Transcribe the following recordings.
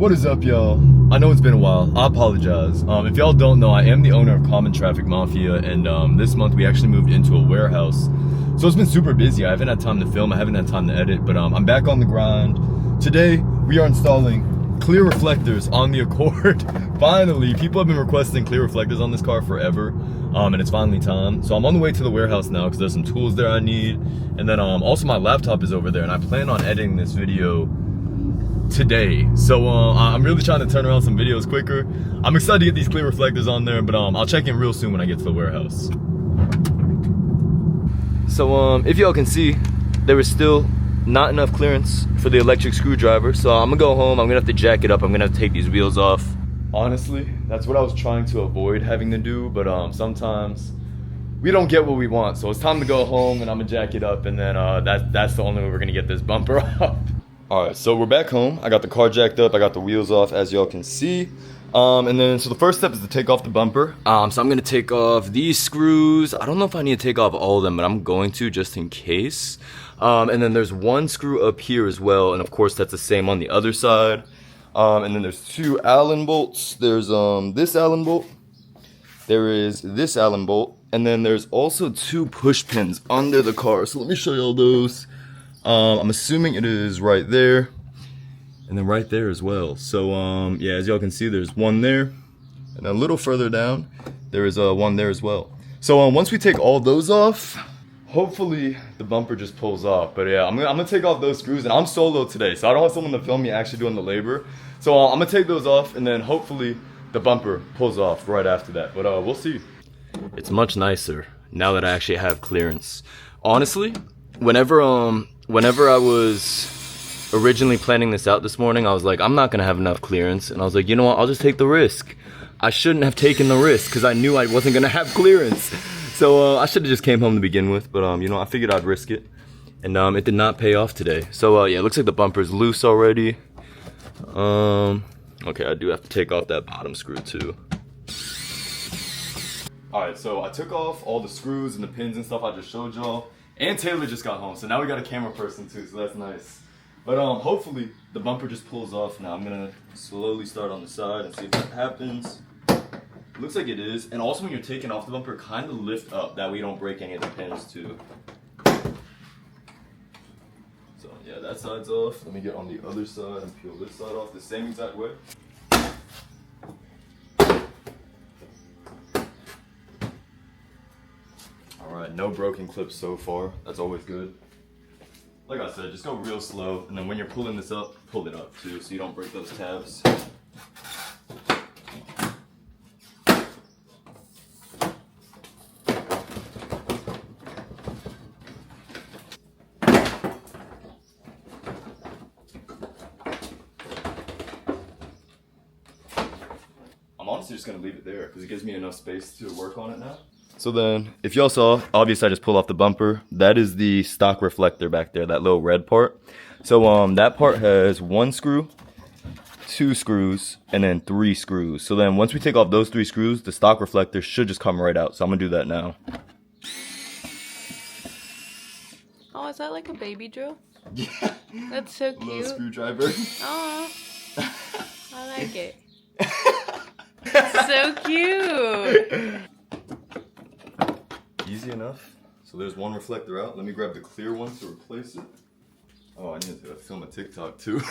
What is up, y'all? I know it's been a while. I apologize. If y'all don't know, I am the owner of Common Traffic Mafia, and this month we actually moved into a warehouse. So it's been super busy. I haven't had time to film. I haven't had time to edit, but I'm back on the grind. Today, we are installing clear reflectors on the Accord. Finally, people have been requesting clear reflectors on this car forever, and it's finally time. So I'm on the way to the warehouse now because there's some tools there I need. And then also my laptop is over there, and I plan on editing this video today. So I'm really trying to turn around some videos quicker. I'm excited to get these clear reflectors on there, but I'll check in real soon when I get to the warehouse. So if y'all can see, there is still not enough clearance for the electric screwdriver, so I'm gonna go home. I'm gonna have to jack it up. I'm gonna have to take these wheels off. Honestly, that's what I was trying to avoid having to do, but sometimes we don't get what we want. So it's time to go home, and I'm gonna jack it up, and then that's the only way we're gonna get this bumper off. All right, so we're back home. I got the car jacked up. I got the wheels off, as y'all can see. And then, so the first step is to take off the bumper. So I'm gonna take off these screws. I don't know if I need to take off all of them, but I'm going to just in case. And then there's one screw up here as well. And of course, that's the same on the other side. And then there's two Allen bolts. There's this Allen bolt. There is this Allen bolt. And then there's also two push pins under the car. So let me show y'all those. I'm assuming it is right there, and then right there as well. So yeah, as y'all can see, there's one there, and a little further down, there is one there as well. So once we take all those off, hopefully the bumper just pulls off. But yeah, I'm gonna take off those screws, and I'm solo today, so I don't have someone to film me actually doing the labor. So I'm gonna take those off, and then hopefully the bumper pulls off right after that. But we'll see. It's much nicer now that I actually have clearance. Honestly, whenever I was originally planning this out this morning, I was like, I'm not gonna have enough clearance, and I was like, you know what, I'll just take the risk. I shouldn't have taken the risk because I knew I wasn't gonna have clearance. So I should have just came home to begin with, but you know, I figured I'd risk it, and it did not pay off today. So yeah, it looks like the bumper's loose already. Okay, I do have to take off that bottom screw too. Alright, so I took off all the screws and the pins and stuff I just showed y'all. And Taylor just got home, so now we got a camera person too, so that's nice. But hopefully the bumper just pulls off. Now I'm gonna slowly start on the side and see if that happens. Looks like it is. And also when you're taking off the bumper, kind of lift up, that way you don't break any of the pins too. So yeah, that side's off. Let me get on the other side and peel this side off the same exact way. Alright, no broken clips so far. That's always good. Like I said, just go real slow, and then when you're pulling this up, pull it up too, so you don't break those tabs. I'm honestly just gonna leave it there, because it gives me enough space to work on it now. So then, if y'all saw, obviously I just pulled off the bumper. That is the stock reflector back there, that little red part. So that part has one screw, two screws, and then three screws. So then once we take off those three screws, the stock reflector should just come right out. So I'm gonna do that now. Oh, is that like a baby drill? Yeah. That's so cute. Little screwdriver. Oh, I like it. So cute. Easy enough. So there's one reflector out. Let me grab the clear one to replace it. Oh, I need to film a TikTok too.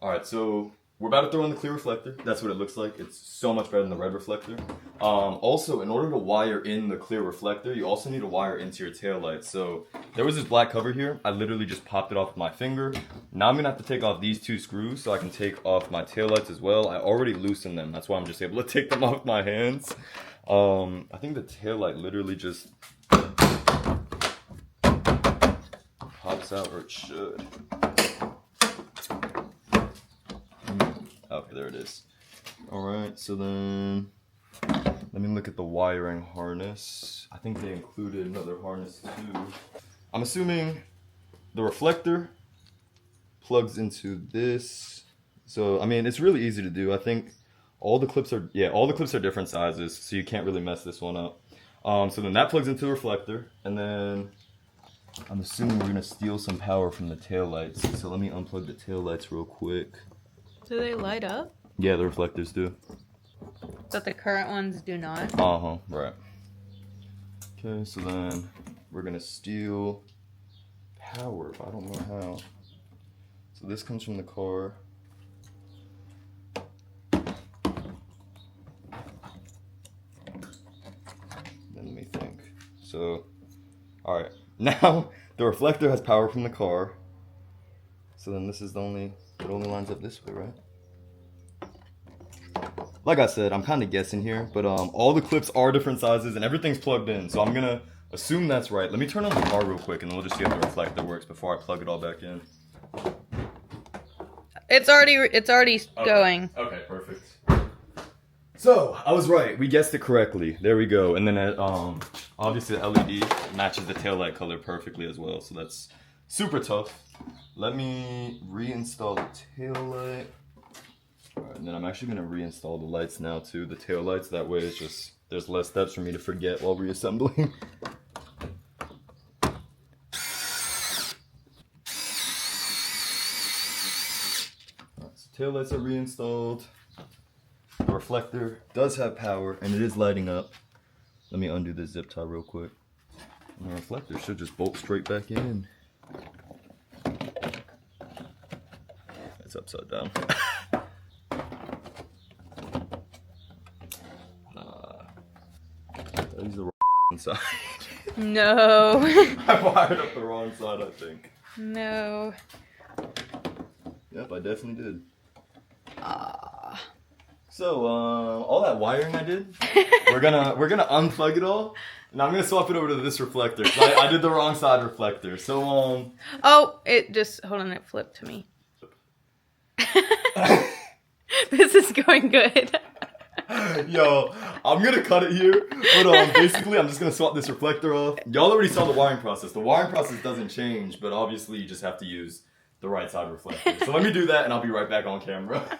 Alright, so we're about to throw in the clear reflector. That's what it looks like. It's so much better than the red reflector. Also, in order to wire in the clear reflector, you also need to wire into your taillights. So there was this black cover here. I literally just popped it off with my finger. Now I'm gonna have to take off these two screws so I can take off my taillights as well. I already loosened them. That's why I'm just able to take them off with my hands. I think the taillight literally just pops out, or it should. Okay, there it is. Alright, so then let me look at the wiring harness. I think they included another harness too. I'm assuming the reflector plugs into this. So, I mean, it's really easy to do. I think all the clips are, yeah, all the clips are different sizes, so you can't really mess this one up. So then that plugs into the reflector, and then I'm assuming we're gonna steal some power from the taillights. So let me unplug the taillights real quick. Do they light up? Yeah, the reflectors do. But the current ones do not. Uh-huh, right. Okay, so then we're gonna steal power, but I don't know how. So this comes from the car. Then let me think. So, alright. Now, the reflector has power from the car. So then this is the only, it only lines up this way, right? Like I said, I'm kind of guessing here, but all the clips are different sizes and everything's plugged in. So I'm gonna assume that's right. Let me turn on the car real quick and then we'll just see if the reflector works before I plug it all back in. It's already going. Okay, perfect. So, I was right. We guessed it correctly. There we go. And then obviously the LED matches the taillight color perfectly as well. So that's super tough. Let me reinstall the taillight. Alright, and then I'm actually going to reinstall the lights now too. The taillights, that way it's just, there's less steps for me to forget while reassembling. Alright, so taillights are reinstalled. The reflector does have power and it is lighting up. Let me undo this zip tie real quick. And the reflector should just bolt straight back in. It's upside down. Use the wrong side. No. I wired up the wrong side, I think. No. Yep, I definitely did. So, all that wiring I did, we're gonna unplug it all, and I'm gonna swap it over to this reflector. 'Cause I did the wrong side reflector. So, Oh, it just, hold on, it flipped to me. This is going good. yo, I'm gonna cut it here, but basically I'm just gonna swap this reflector off. Y'all already saw the wiring process. The wiring process doesn't change, but obviously you just have to use the right side reflector. So let me do that, and I'll be right back on camera.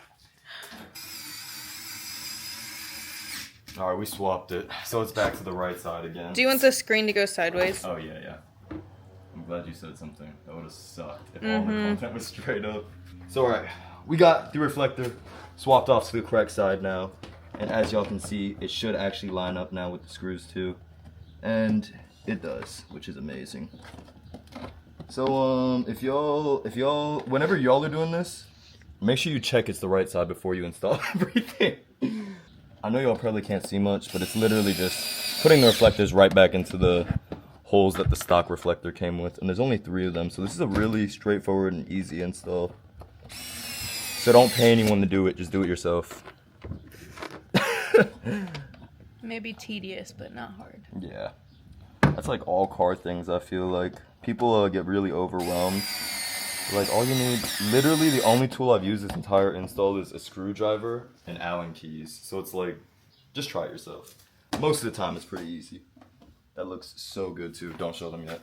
All right, we swapped it, so it's back to the right side again. Do you want the screen to go sideways? Oh yeah. I'm glad you said something. That would have sucked if all the content was straight up. So alright, we got the reflector swapped off to the correct side now. And as y'all can see, it should actually line up now with the screws too. And it does, which is amazing. So if y'all, whenever y'all are doing this, make sure you check it's the right side before you install everything. I know y'all probably can't see much, but it's literally just putting the reflectors right back into the holes that the stock reflector came with. And there's only 3 of them, so this is a really straightforward and easy install. So don't pay anyone to do it, just do it yourself. Maybe tedious, but not hard. Yeah. That's like all car things, I feel like. People get really overwhelmed. Like all you need, literally the only tool I've used this entire install is a screwdriver and Allen keys. So it's like, just try it yourself. Most of the time it's pretty easy. That looks so good too. Don't show them yet.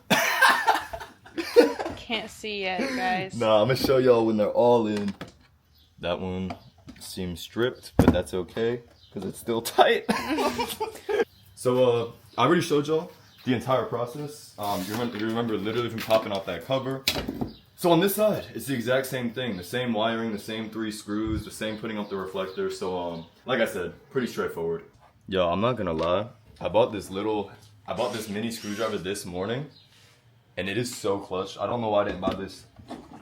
Can't see yet, guys. Nah, I'm gonna show y'all when they're all in. That one seems stripped, but that's okay, because it's still tight. So, I already showed y'all the entire process. You remember literally from popping off that cover. So on this side, it's the exact same thing. The same wiring, the same 3 screws, the same putting up the reflector. So, like I said, pretty straightforward. Yo, I'm not gonna lie. I bought this mini screwdriver this morning, and it is so clutch. I don't know why I didn't buy this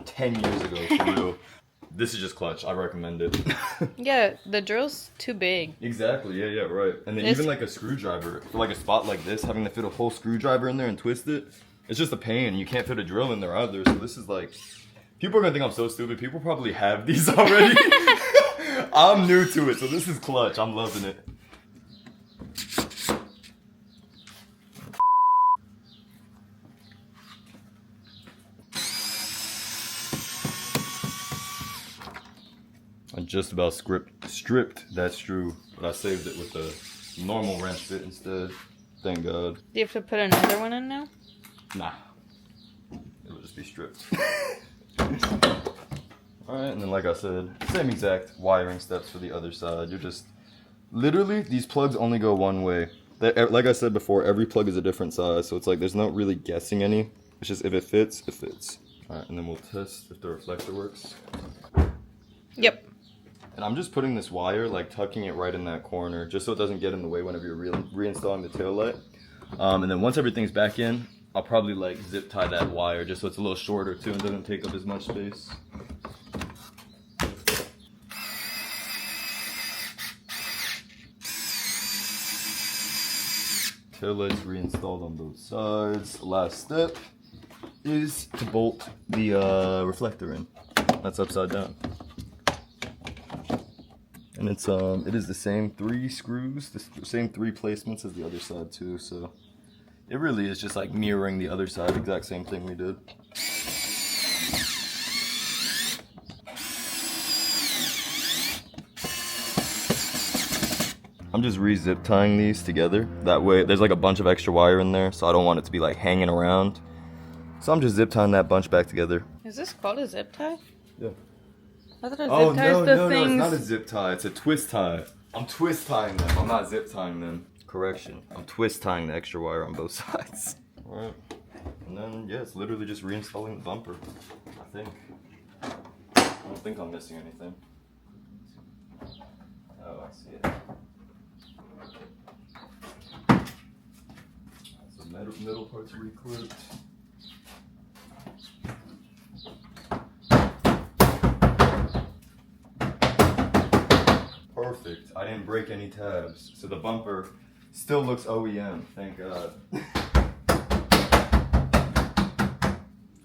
10 years ago, for real. This is just clutch. I recommend it. Yeah, the drill's too big. Exactly. Yeah, right. And then even like a screwdriver, for like a spot like this, having to fit a whole screwdriver in there and twist it, it's just a pain. You can't fit a drill in there either. So this is like, people are gonna think I'm so stupid. People probably have these already. I'm new to it, so this is clutch. I'm loving it. I just about stripped that screw, but I saved it with a normal wrench bit instead. Thank God. Do you have to put another one in now? Nah. It'll just be stripped. Alright, and then like I said, same exact wiring steps for the other side. You're just, literally, these plugs only go one way. Like I said before, every plug is a different size, so it's like there's not really guessing any. It's just if it fits, it fits. Alright, and then we'll test if the reflector works. Yep. And I'm just putting this wire, like tucking it right in that corner, just so it doesn't get in the way whenever you're reinstalling the taillight. And then once everything's back in, I'll probably like zip tie that wire just so it's a little shorter too and doesn't take up as much space. Taillight's reinstalled on both sides. Last step is to bolt the reflector in. That's upside down. And it is the same 3 screws, the same 3 placements as the other side too, so it really is just like mirroring the other side, exact same thing we did. I'm just re-zip tying these together. That way, there's like a bunch of extra wire in there, so I don't want it to be like hanging around. So I'm just zip tying that bunch back together. Is this called a zip tie? Yeah. I thought a zip Oh tie no, is the no, things... it's not a zip tie, it's a twist tie. I'm twist tying them, I'm not zip tying them. Correction, I'm twist tying the extra wire on both sides. Alright, and then yeah, it's literally just reinstalling the bumper, I think. I don't think I'm missing anything. Oh, I see it. So middle part's reclipped. Perfect. I didn't break any tabs, so the bumper still looks OEM, thank God.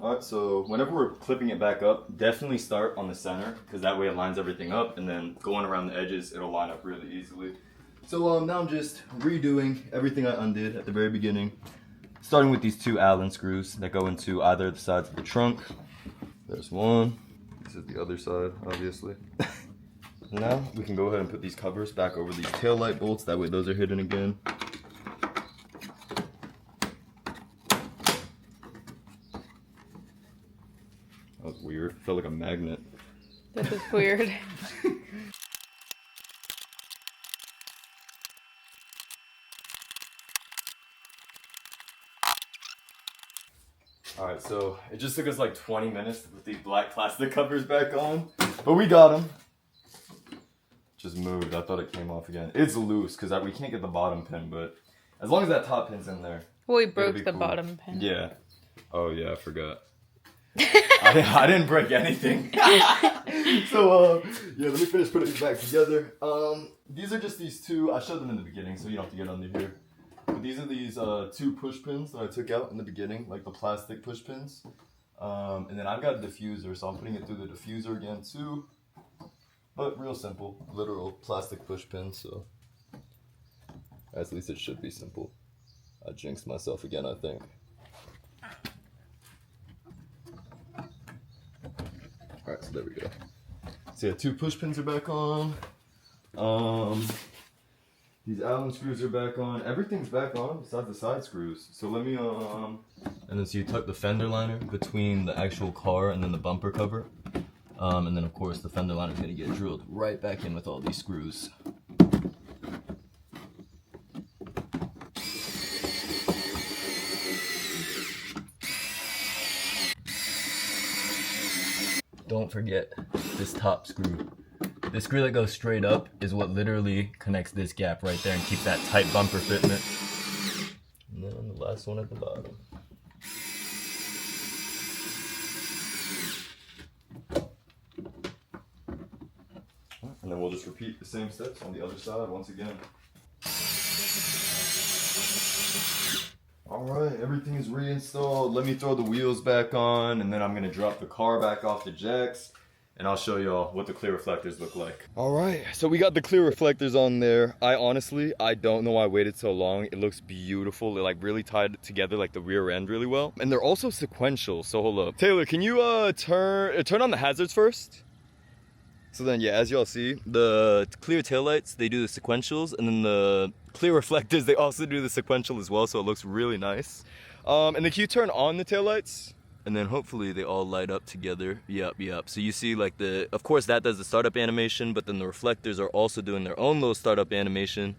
Alright, so whenever we're clipping it back up, definitely start on the center, because that way it lines everything up, and then going around the edges, it'll line up really easily. So now I'm just redoing everything I undid at the very beginning, starting with these 2 Allen screws that go into either of the sides of the trunk. There's one. This is the other side, obviously. Now we can go ahead and put these covers back over these taillight bolts, that way those are hidden again. That was weird, felt like a magnet. That is weird. Alright, so it just took us like 20 minutes to put these black plastic covers back on, but we got them. Just moved. I thought it came off again. It's loose because we can't get the bottom pin, but as long as that top pin's in there. Well, we broke the cool. bottom pin. Yeah. Oh yeah, I forgot. I didn't break anything. So yeah, let me finish putting these back together. These are just these 2. I showed them in the beginning, so you don't have to get under here. But these are these 2 push pins that I took out in the beginning, like the plastic push pins. And then I've got a diffuser, so I'm putting it through the diffuser again too. But real simple, literal plastic push pin, so at least it should be simple. I jinxed myself again, I think. Alright, so there we go. So yeah, 2 push pins are back on. These Allen screws are back on. Everything's back on besides the side screws. So let me and then so you tuck the fender liner between the actual car and then the bumper cover. And then of course the fender liner is going to get drilled right back in with all these screws. Don't forget this top screw. The screw that goes straight up is what literally connects this gap right there and keeps that tight bumper fitment. And then the last one at the bottom. And then we'll just repeat the same steps on the other side once again. Alright, everything is reinstalled. Let me throw the wheels back on, and then I'm going to drop the car back off the jacks, and I'll show y'all what the clear reflectors look like. Alright, so we got the clear reflectors on there. I don't know why I waited so long. It looks beautiful. They're like really tied together, like the rear end really well. And they're also sequential, so hold up. Taylor, can you turn on the hazards first? So then, yeah, as y'all see, the clear taillights, they do the sequentials, and then the clear reflectors, they also do the sequential as well, so it looks really nice. And then can you turn on the taillights? And then hopefully they all light up together. Yep. So you see like of course that does the startup animation, but then the reflectors are also doing their own little startup animation.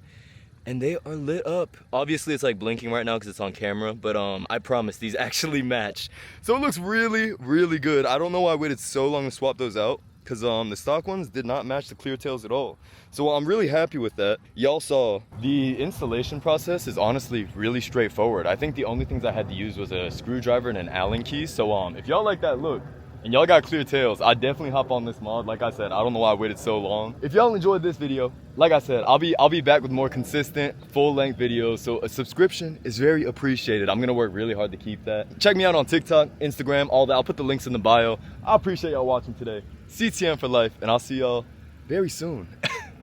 And they are lit up. Obviously it's like blinking right now because it's on camera, but I promise these actually match. So it looks really, really good. I don't know why I waited so long to swap those out. because the stock ones did not match the clear tails at all. So I'm really happy with that. Y'all saw the installation process is honestly really straightforward. I think the only things I had to use was a screwdriver and an Allen key. So if y'all like that look and y'all got clear tails, I definitely hop on this mod. Like I said, I don't know why I waited so long. If y'all enjoyed this video, like I said, I'll be back with more consistent full-length videos. So a subscription is very appreciated. I'm gonna work really hard to keep that. Check me out on TikTok, Instagram, all that. I'll put the links in the bio. I appreciate y'all watching today. CTM for life, and I'll see y'all very soon.